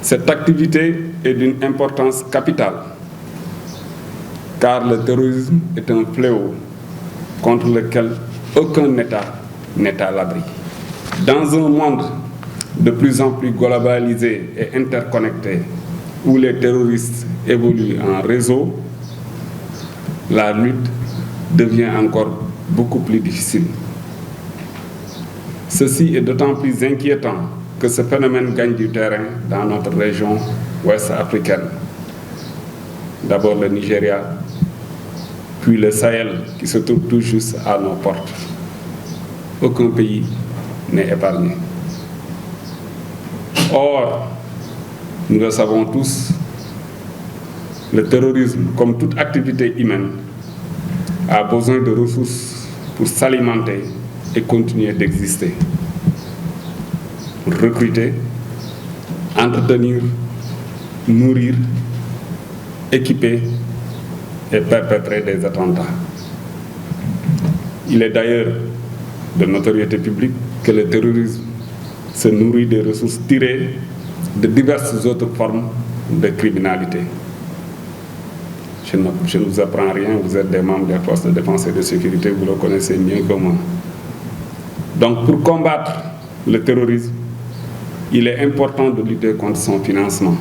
Cette activité est d'une importance capitale, car le terrorisme est un fléau contre lequel aucun État n'est à l'abri. Dans un monde de plus en plus globalisé et interconnecté, où les terroristes évoluent en réseau, la lutte devient encore beaucoup plus difficile. Ceci est d'autant plus inquiétant que ce phénomène gagne du terrain dans notre région ouest africaine. D'abord le Nigeria, puis le Sahel qui se trouve tout juste à nos portes. Aucun pays n'est épargné. Or, nous le savons tous, le terrorisme, comme toute activité humaine, a besoin de ressources pour s'alimenter et continuer d'exister. Recruter, entretenir, nourrir, équiper et perpétrer des attentats. Il est d'ailleurs de notoriété publique que le terrorisme se nourrit des ressources tirées de diverses autres formes de criminalité. Je ne vous apprends rien, vous êtes des membres des forces de défense et de sécurité, vous le connaissez mieux que moi. Donc pour combattre le terrorisme, il est important de lutter contre son financement.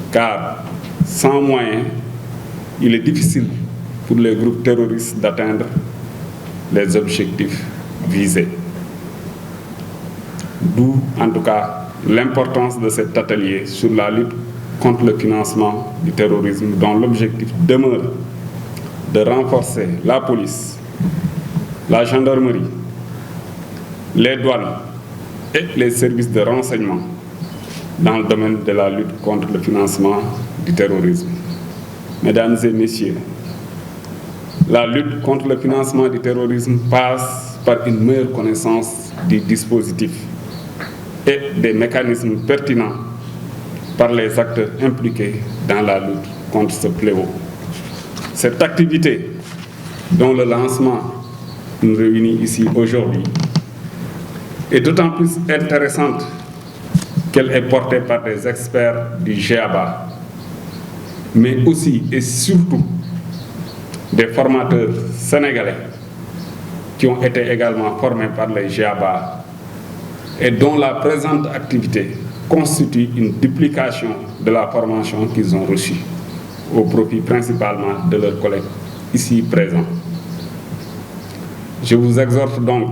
Car sans moyens, il est difficile pour les groupes terroristes d'atteindre les objectifs visés. D'où, en tout cas, l'importance de cet atelier sur la lutte contre le financement du terrorisme, dont l'objectif demeure de renforcer la police, la gendarmerie, les douanes et les services de renseignement dans le domaine de la lutte contre le financement du terrorisme. Mesdames et messieurs, la lutte contre le financement du terrorisme passe par une meilleure connaissance du dispositif et des mécanismes pertinents par les acteurs impliqués dans la lutte contre ce fléau. Cette activité, dont le lancement nous réunit ici aujourd'hui, est d'autant plus intéressante qu'elle est portée par des experts du GEABA, mais aussi et surtout des formateurs sénégalais qui ont été également formés par les GEABA et dont la présente activité constitue une duplication de la formation qu'ils ont reçue au profit principalement de leurs collègues ici présents. Je vous exhorte donc,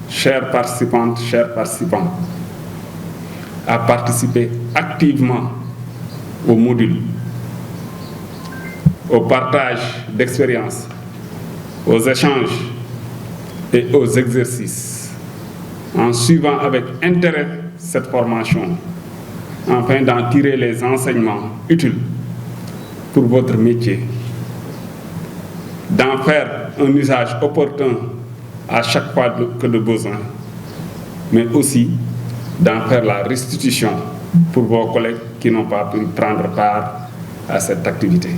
chères participantes, chers participants, à participer activement au module, au partage d'expériences, aux échanges et aux exercices, en suivant avec intérêt cette formation, afin d'en tirer les enseignements utiles pour votre métier, d'en faire un usage opportun à chaque fois que de besoin, mais aussi d'en faire la restitution pour vos collègues qui n'ont pas pu prendre part à cette activité.